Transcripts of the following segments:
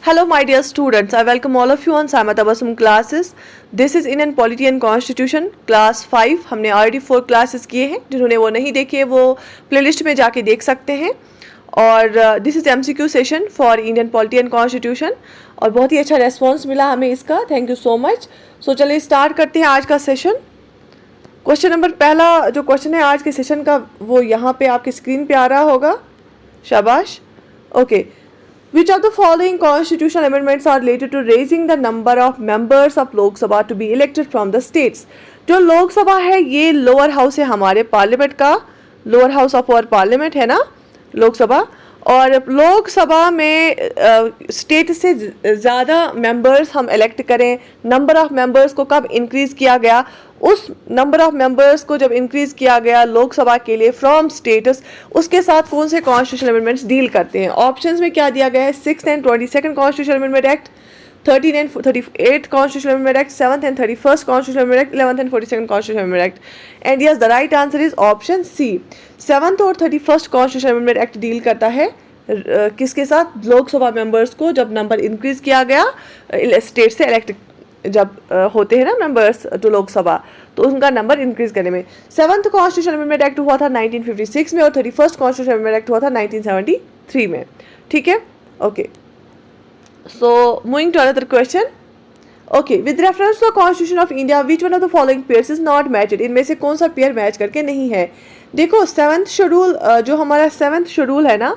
Hello, my dear students. I welcome all of you on Saima Tabassum classes. This is Indian Polity and Constitution, class 5. हमने already 4 classes किए हैं. जिन्होंने वो नहीं देखे वो playlist में जाके देख सकते हैं. और this is MCQ session for Indian Polity and Constitution. और बहुत ही अच्छा response मिला हमें इसका. Thank you so much. So चलिए start करते हैं आज का session. क्वेश्चन नंबर पहला जो क्वेश्चन है आज के सेशन का वो यहाँ पे आपकी स्क्रीन पे आ रहा होगा. शाबाश. Okay. Which of the following constitutional amendments are related to raising the number of members of Lok Sabha to be elected from the states? जो लोक सभा है ये लोअर हाउस है हमारे पार्लियामेंट का, lower house of our parliament है ना लोक सभा. और लोक सभा में स्टेट से ज़्यादा मेंबर्स हम इलेक्ट करें. नंबर ऑफ मेंबर्स को कब इंक्रीज़ किया गया? उस नंबर ऑफ मेंबर्स को जब इंक्रीज़ किया गया लोकसभा के लिए फ्रॉम स्टेटस, उसके साथ कौन से कॉन्स्टिट्यूशनल अमेंडमेंट्स डील करते हैं. ऑप्शंस में क्या दिया गया है? 6th and 22nd constitutional amendment act, 13 and 38 constitutional amendment act, 7th and 31st constitutional amendment act, 11th and 42nd constitutional amendment act. And yes, the right answer is option C. 7th और 31st constitutional amendment act deal करता है किसके साथ? Lok Sabha members को जब number increase किया गया state से इलेक्ट जब होते हैं ना मेंबर्स टू लोकसभा, तो उनका नंबर इंक्रीज करने में. 7th कॉन्स्टिट्यूशनल अमेंडमेंट एक्ट हुआ था 1956 में और 31st कॉन्स्टिट्यूशनल अमेंडमेंट एक्ट हुआ था 1973 में. ठीक है. Okay. So moving to another question. Okay. With reference to the constitution of India which one of the following pairs is not matched? इनमें से कौन सा पेयर मैच करके नहीं है? देखो 7th शेड्यूल जो हमारा 7th शेड्यूल है ना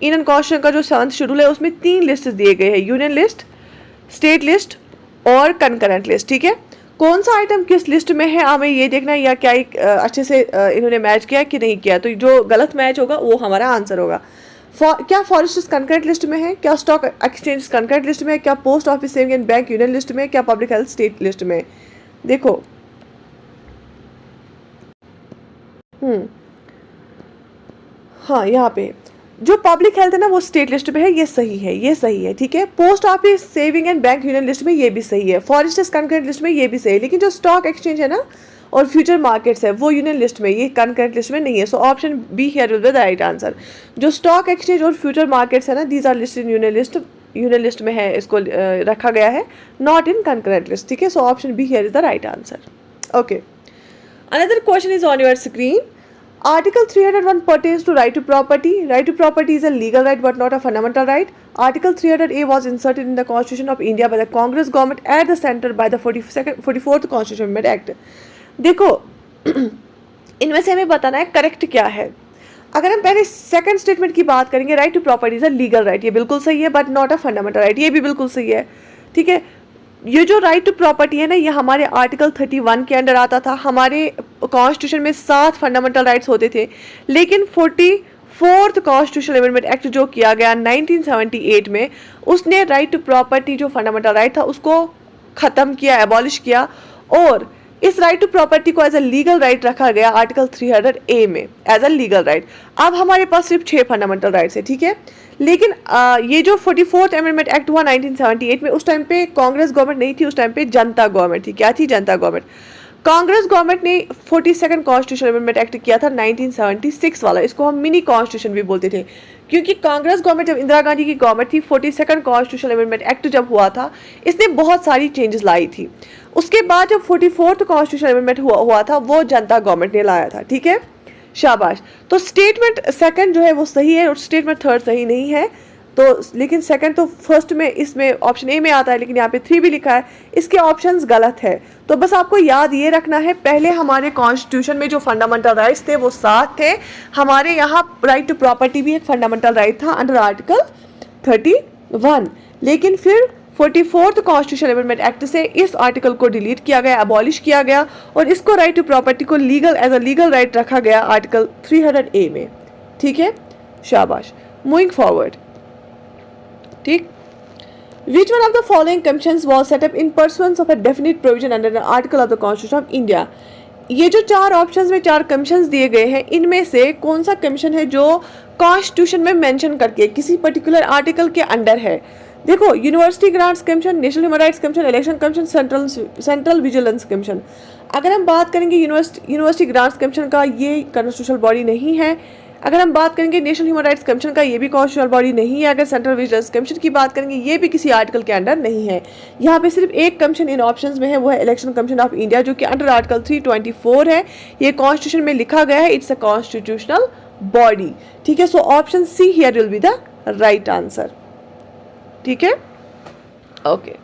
इंडियन कॉन्स्टिट्यूशन का, जो 7th शेड्यूल है उसमें 3 लिस्ट दिए गए हैं, यूनियन लिस्ट, स्टेट लिस्ट और कंकरेंट लिस्ट. ठीक है. कौन सा आइटम किस लिस्ट में है हमें ये देखना है, या क्या अच्छे से इन्होंने मैच किया कि नहीं किया. तो जो गलत मैच होगा वो हमारा आंसर होगा. क्या फॉरेस्ट कंकरेंट लिस्ट में है, क्या स्टॉक एक्सचेंज कंकरेंट लिस्ट में है, क्या post office saving and bank union list में, क्या पब्लिक हेल्थ स्टेट लिस्ट में. देखो हाँ यहाँ पे जो पब्लिक हेल्थ है ना वो स्टेट लिस्ट में है, ये सही है, ये सही है. ठीक है. Post office saving and bank union list में ये भी सही है. फॉरेस्टर्स कंकरेंट लिस्ट में ये भी सही है. लेकिन जो स्टॉक एक्सचेंज है ना और फ्यूचर मार्केट्स है वो यूनियन लिस्ट में, ये कंकरेंट लिस्ट में नहीं है. So option B here will be the right answer. जो स्टॉक एक्सचेंज और फ्यूचर मार्केट्स है ना these are listed in union list में है, इसको रखा गया है, नॉट इन कंकरेंट लिस्ट. ठीक है. So option B here is the right answer. Okay. Another question is on your screen. Article 301 pertains to right to property. Right to property is a legal right but not a fundamental right. Article 300A was inserted in the Constitution of India by the Congress government at the center by the 44th Constitutional Amendment Act. देखो इनमें से हमें बताना है correct क्या है. अगर हम पहले सेकंड स्टेटमेंट की बात करेंगे, right to property is a legal right, ये बिल्कुल सही है, but not a fundamental right, ये भी बिल्कुल सही है. ठीक है. ये जो राइट टू प्रॉपर्टी है ना ये हमारे आर्टिकल 31 के अंडर आता था. हमारे कॉन्स्टिट्यूशन में 7 फंडामेंटल राइट्स होते थे, लेकिन 44th कॉन्स्टिट्यूशनल अमेंडमेंट एक्ट जो किया गया 1978 में, उसने राइट टू प्रॉपर्टी जो फंडामेंटल राइट था उसको ख़त्म किया, एबॉलिश किया, और इस राइट टू प्रॉपर्टी को एज अ लीगल राइट रखा गया आर्टिकल 300A में एज अ लीगल राइट. अब हमारे पास सिर्फ 6 फंडामेंटल राइट्स है. ठीक है. लेकिन ये जो 44th अमेंडमेंट एक्ट हुआ 1978 में, उस टाइम पे कांग्रेस गवर्नमेंट नहीं थी, उस टाइम पे जनता गवर्नमेंट थी. क्या थी? जनता गवर्नमेंट. कांग्रेस गवर्नमेंट ने 42nd कॉन्स्टिट्यूशन अमेंडमेंट एक्ट किया था 1976 वाला. इसको हम मिनी कॉन्स्टिट्यूशन भी बोलते थे, क्योंकि कांग्रेस गवर्नमेंट जब इंदिरा गांधी की गवर्नमेंट थी, 42nd कॉन्स्टिट्यूशन अमेंडमेंट एक्ट जब हुआ था इसने बहुत सारी चेंजेस लाई थी. उसके बाद जब 44th कॉन्स्टिट्यूशन अमेंडमेंट हुआ था वो जनता गवर्नमेंट ने लाया था. ठीक है. शाबाश. तो स्टेटमेंट सेकंड जो है वो सही है और स्टेटमेंट थर्ड सही नहीं है. तो लेकिन सेकंड तो फर्स्ट में इसमें ऑप्शन ए में आता है, लेकिन यहाँ पे 3 भी लिखा है, इसके ऑप्शंस गलत है. तो बस आपको याद ये रखना है, पहले हमारे कॉन्स्टिट्यूशन में जो फंडामेंटल राइट्स थे वो 7 थे. हमारे यहाँ राइट टू प्रॉपर्टी भी एक फंडामेंटल राइट था अंडर आर्टिकल 31, लेकिन फिर 44th कॉन्स्टिट्यूशन अमेंडमेंट एक्ट से इस आर्टिकल को डिलीट किया गया, अबॉलिश किया गया, और इसको राइट टू प्रॉपर्टी को legal as a legal right रखा गया आर्टिकल 300A में. ठीक है. शाबाश. Moving forward. ठीक. Which one of the following commissions was set up in pursuance of a definite provision under an article of the Constitution of India? ये जो 4 options में 4 कमीशंस दिए गए हैं, इनमें से कौन सा कमीशन है जो कॉन्स्टिट्यूशन में मेंशन करके किसी पर्टिकुलर आर्टिकल के अंडर है? देखो, university grants commission, national human rights commission, election commission, central vigilance commission. अगर हम बात करेंगे यूनिवर्सिटी ग्रांट्स कमीशन का, ये कॉन्स्टिट्यूशनल बॉडी नहीं है. अगर हम बात करेंगे नेशनल ह्यूमन राइट्स कमीशन का, ये भी कॉन्स्टिट्यूशनल बॉडी नहीं है। अगर सेंट्रल विजिलेंस कमीशन की बात करेंगे, ये भी किसी आर्टिकल के अंडर नहीं है। यहाँ पे सिर्फ एक कमीशन इन ऑप्शंस में है, वो है इलेक्शन कमीशन ऑफ इंडिया, जो कि अंडर आर्टिकल 324 है। ये कॉन्स्टिट्यूशन में लिखा गया है, इट्स अ कॉन्स्टिट्यूशनल बॉडी। ठीक है, so option see here will be the right answer. ठीक है, ओके।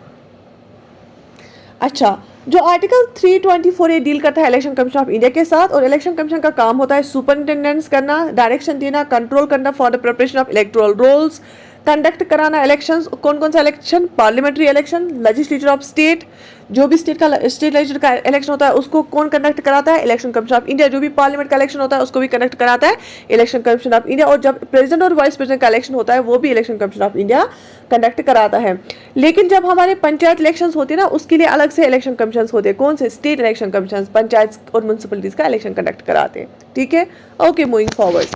अच्छा, जो आर्टिकल 324 ये डील करता है इलेक्शन कमीशन ऑफ इंडिया के साथ, और इलेक्शन कमीशन का काम होता है सुपरिंटेंडेंस करना, डायरेक्शन देना, कंट्रोल करना for the preparation of electoral rolls, conduct कराना इलेक्शंस। कौन कौन सा election? Parliamentary election, legislature of state, जो भी स्टेट लेजिस्लेचर का इलेक्शन होता है उसको कौन कंडक्ट कराता है? Election commission of India. जो भी पार्लियामेंट का इलेक्शन होता है उसको भी कंडक्ट कराता है इलेक्शन कमीशन ऑफ इंडिया। और जब प्रेसिडेंट और वाइस प्रेसिडेंट का इलेक्शन होता है वो भी election commission of India conduct कराता है। लेकिन जब हमारे पंचायत इलेक्शन होते हैं ना, उसके लिए अलग से इलेक्शन कमीशन होते हैं। कौन से? स्टेट इलेक्शन कमीशन, पंचायत और म्यूनसिपलिटीज का इलेक्शन कंडक्ट कराते हैं। ठीक है, okay, moving forward.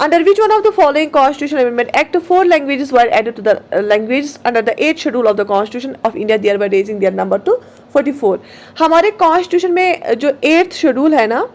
Under which one of the following Constitutional Amendment Act 4 languages were added to the languages under the 8th schedule of the Constitution of India, thereby raising their number to 44? हमारे constitution में जो 8th schedule है ना,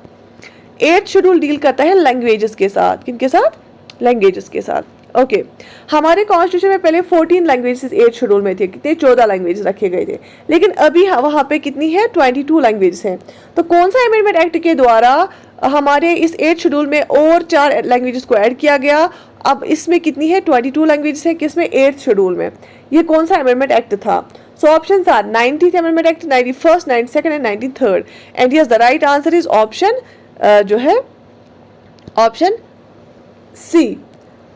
8th schedule deal करता है languages के साथ। किनके साथ? लैंग्वेजेस के साथ। ओके, हमारे कॉन्स्टिट्यूशन में पहले 14 लैंग्वेजेस 8th शेड्यूल में थे। कितने? 14 लैंग्वेजेस रखे गए थे। लेकिन अभी वहाँ पे कितनी है? 22 लैंग्वेजेस हैं। तो कौन सा अमेंडमेंट एक्ट के द्वारा हमारे इस 8th शेड्यूल में और 4 लैंग्वेजेस को ऐड किया गया? अब इसमें कितनी है? 22 लैंग्वेजेस है। किसमें? 8th शेड्यूल में। ये कौन सा अमेंडमेंट एक्ट था? So option are 90th amendment act, 91st, 92nd and 93rd। And yes, the right answer is option जो है option C.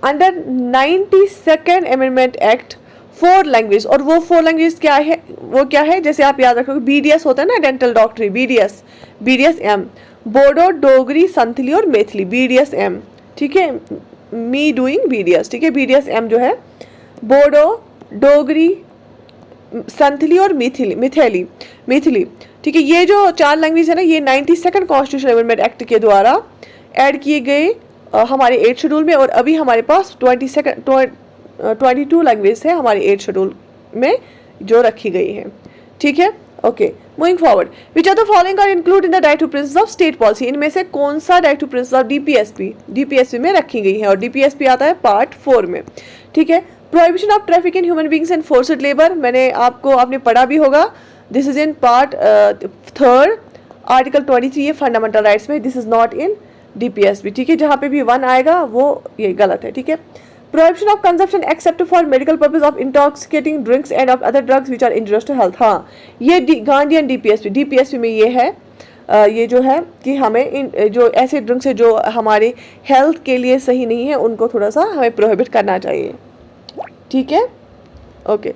Under 92nd amendment act 4 language, और वो 4 लैंग्वेज क्या है? वो क्या है? जैसे आप याद रखोगे, BDS होता है ना, डेंटल डॉक्टरी, BDS M, बोडो, डोगरी, संथली और मैथिली, BDS M। ठीक है, मी डूइंग BDS। ठीक है, BDS M जो है बोडो, डोगरी, संथली और मिथिली। ठीक है, ये जो 4 लैंग्वेज है ना, ये 92nd कॉन्स्टिट्यूशन अमेंडमेंट एक्ट के द्वारा ऐड किए गए हमारे 8th शेड्यूल में। और अभी हमारे पास 22 लैंग्वेज है हमारे 8th शेड्यूल में जो रखी गई है। ठीक है, okay, moving forward. Which are the following are include in the directive principles of state policy? इनमें से कौन सा डायरेक्टिव प्रिंसिपल ऑफ DPSP में रखी गई है? और DPSP आता है पार्ट 4 में। ठीक है, prohibition of traffic in human beings and forced labour, आपने पढ़ा भी होगा। This is in part 3rd, article 23 ये फंडामेंटल राइट्स में। This is not in DPSP। ठीक है, जहाँ पे भी 1 आएगा वो ये गलत है। ठीक है, prohibition of consumption except for medical purpose of intoxicating drinks and of other drugs which are injurious to health. हाँ, ये गांधीयन DPSP में ये है, ये जो है कि हमें जो ऐसे ड्रिंक्स है जो हमारे हेल्थ के लिए सही नहीं है, उनको थोड़ा सा हमें प्रोहिबिट करना चाहिए। ठीक है, ओके।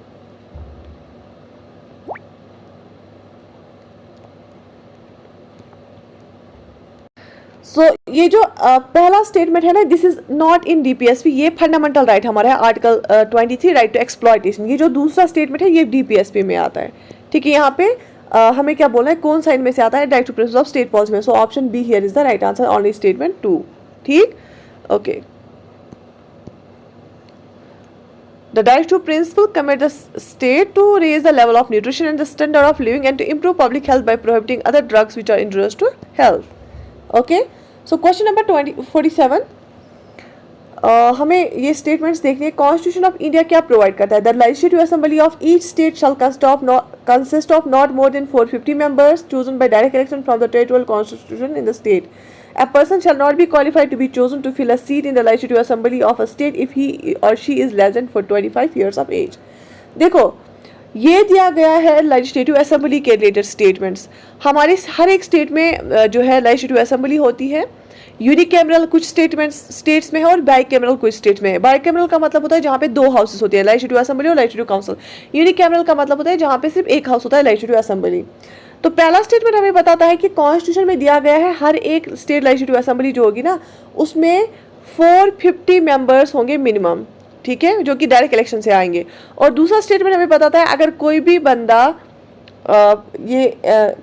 ये जो पहला स्टेटमेंट है ना, this is not in DPSP, ये फंडामेंटल राइट हमारा है, आर्टिकल 23 राइट टू एक्सप्लॉयटेशन। ये जो दूसरा स्टेटमेंट है ये DPSP में आता है। ठीक है, यहाँ पे हमें क्या बोलना है, कौन सा इनमें से आता है? Directive principle of state policy में। So option B here is the right answer, only statement 2। ठीक, okay. The directive principle commit the state to raise the level of nutrition and the standard of living and to improve public health by prohibiting other drugs which are injurious to health. Okay, so question number 47, हमें ये statements देखने। Constitution of India क्या provide करता है? The legislative assembly of each state shall consist of not more than 450 members chosen by direct election from the territorial constitution in the state. A person shall not be qualified to be chosen to fill a seat in the legislative assembly of a state if he or she is less than 25 years of age. देखो, ये दिया गया है legislative assembly के related statements. हमारे हर एक state में जो है लेजिस्लेटिव असेंबली होती है। यूनिकैमरल कुछ स्टेट्स में है और बाइकैमरल कुछ स्टेट्स में है। बाइकैमरल का मतलब होता है जहाँ पे 2 हाउसेस होती है, लेजिस्लेटिव असेंबली और लेजिस्लेटिव काउंसिल। यूनिकैमरल का मतलब होता है जहाँ पे सिर्फ एक हाउस होता है, लेजिस्लेटिव असेंबली। तो पहला स्टेटमेंट हमें बताता है कि कॉन्स्टिट्यूशन में दिया गया है हर एक स्टेट लेजिस्लेटिव असेंबली जो होगी ना, उसमें 450 मेंबर्स होंगे मिनिमम। ठीक है, जो कि डायरेक्ट इलेक्शन से आएंगे। और दूसरा स्टेटमेंट हमें बताता है अगर कोई भी बंदा ये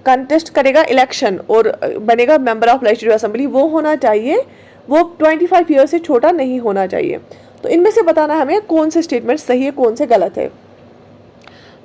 कंटेस्ट करेगा इलेक्शन और बनेगा मेंबर ऑफ लेजिस्लेटिव असेंबली, वो होना चाहिए, वो 25 ईयर से छोटा नहीं होना चाहिए। तो इनमें से बताना हमें कौन से स्टेटमेंट सही है, कौन से गलत है।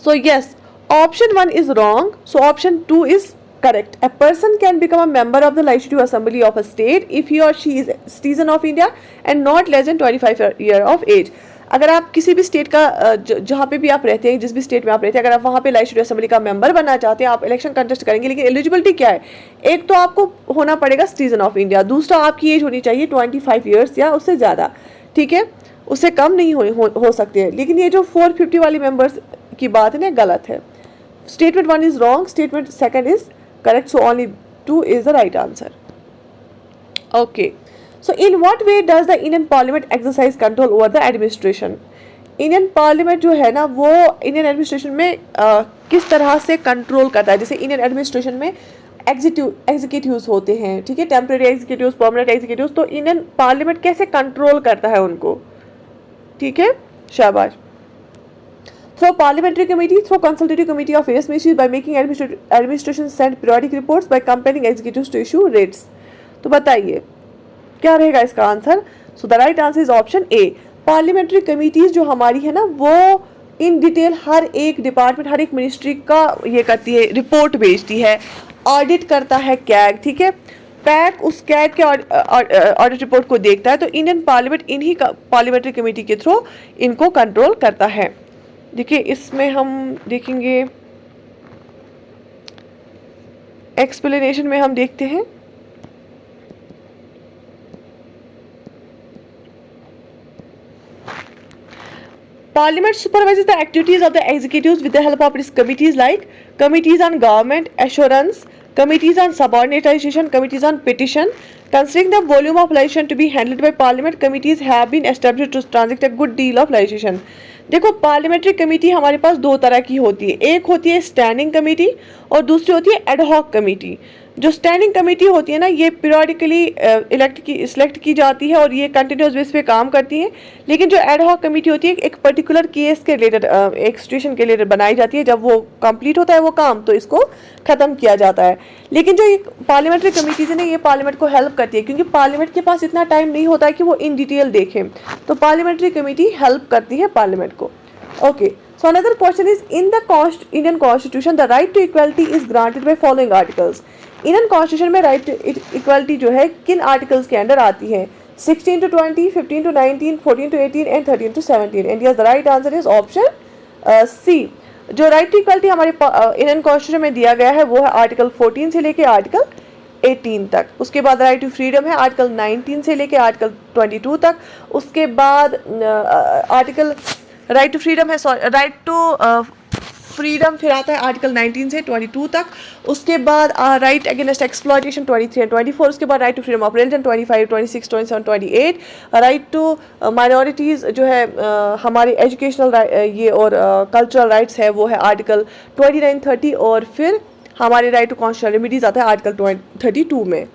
So yes, option 1 is wrong, so option 2 is Correct. A person can become a member of the Legislative Assembly of a state if he or she is a citizen of India and not less than 25 year of age. अगर आप किसी भी state का जहाँ पे भी आप रहते हैं, जिस भी स्टेट में आप रहते हैं, अगर आप वहाँ पे लेजिस्लेटिव असेंबली का मेंबर बनना चाहते हैं, आप इलेक्शन कंटेस्ट करेंगे, लेकिन एलिजिबिलिटी क्या है? एक तो आपको होना पड़ेगा सिटीजन ऑफ इंडिया, दूसरा आपकी एज होनी चाहिए 25 ईयर्स या उससे ज़्यादा, ठीक है, उससे कम नहीं हो सकते हैं। लेकिन ये जो 450 वाली मेंबर्स की बात है ना, गलत है। Statement 1 is wrong, statement 2 is correct, so only 2 is the right answer. Okay, so in what way does the Indian Parliament exercise control over the administration? Indian parliament जो है ना वो इंडियन एडमिनिस्ट्रेशन में किस तरह से कंट्रोल करता है। जैसे इंडियन एडमिनिस्ट्रेशन में एग्जीक्यूटिव्स होते हैं, ठीक है, टेम्परेरी एग्जीक्यूटिव्स, परमानेंट एग्जीक्यूटिव्स, तो इंडियन पार्लियामेंट कैसे कंट्रोल करता है उनको, ठीक है, शाबाश। Through parliamentary committee, through consultative committee of various ministries, by making administration send periodic reports, by compelling executives to issue rates. तो बताइए क्या रहेगा इसका answer? So the right answer is option A. Parliamentary committees जो हमारी है ना वो इन डिटेल हर एक डिपार्टमेंट, हर एक मिनिस्ट्री का ये करती है, रिपोर्ट भेजती है, ऑडिट करता है कैग, ठीक है, पैक उस कैग के ऑडिट रिपोर्ट को देखता है। तो इंडियन पार्लियामेंट इन्हीं पार्लियामेंट्री कमेटी के थ्रू इनको कंट्रोल करता है। देखिए इसमें हम देखेंगे एक्सप्लेनेशन में हम देखते हैं Parliament supervises the activities of the executives with the help of its committees like committees on government assurance, committees on subordination, committees on petition. Considering the volume of legislation to be handled by Parliament, committees have been established to transact a good deal of legislation. देखो parliamentary committee हमारे पास दो तरह की होती है, एक होती है स्टैंडिंग कमेटी और दूसरी होती है एडहॉक कमेटी। जो स्टैंडिंग कमेटी होती है ना ये पीरियडिकली सिलेक्ट की जाती है और ये कंटिन्यूस बेस पे काम करती है। लेकिन जो एडहॉक कमेटी होती है एक पर्टिकुलर केस के रिलेटेड, एक सिचुएशन के रिलेटेड बनाई जाती है, जब वो कंप्लीट होता है वो काम तो इसको ख़त्म किया जाता है। लेकिन जो ये पार्लियामेंट्री कमेटीज है ना ये पार्लियामेंट को हेल्प करती है, क्योंकि पार्लियामेंट के पास इतना टाइम नहीं होता है कि वो इन डिटेल देखें, तो पार्लियामेंट्री कमेटी हेल्प करती है पार्लियामेंट को। Okay, so another question is, in the Indian Constitution the right to equality is granted by following articles. Indian constitution में राइट टू इक्वालिटी जो है किन आर्टिकल्स के अंडर आती है? 16 to 20, 15 to 19, 14 to 18 and 13 to 17। And yes the right answer is option C. जो right to equality हमारे Indian constitution में दिया गया है वो है आर्टिकल 14 से लेके आर्टिकल 18 तक। उसके बाद राइट टू फ्रीडम है आर्टिकल 19 से लेके आर्टिकल 22 तक। उसके बाद आर्टिकल राइट टू फ्रीडम है, सॉरी, राइट टू फ्रीडम फिर आता है आर्टिकल 19 से 22 तक। उसके बाद राइट अगेंस्ट एक्सप्लॉयटेशन 23 एंड 24। उसके बाद right to freedom of religion 25, 26, 27, 28। Right to minorities जो है हमारे एजुकेशनल ये और कल्चरल राइट्स है वो है आर्टिकल 29, 30। और फिर हमारे राइट टू कॉन्स्टिट्यूशनल रेमिडीज आता है आर्टिकल 32 में,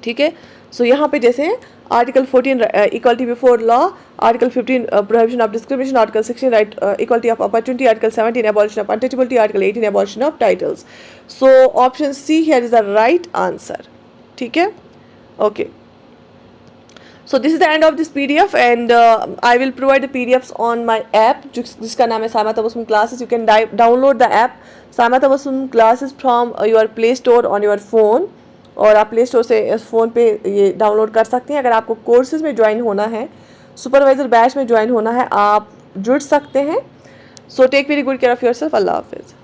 ठीक है। सो यहाँ पे जैसे article 14 equality before law, article 15 prohibition of discrimination, article 16 right equality of opportunity, article 17 abolition of untouchability, article 18 abolition of titles. So option see here is the right answer, ठीक है। Okay, so this is the end of this PDF and I will provide the PDFs on my app जिसका नाम है सामा Tabassum classes. You can download the app Sama Tabassum classes from your Play Store on your phone, और आप play store से इस phone पे ये download कर सकते हैं। अगर आपको कोर्सेज में ज्वाइन होना है, सुपरवाइजर बैच में ज्वाइन होना है, आप जुड़ सकते हैं। So take very good care of yourself. अल्लाह हाफिज़।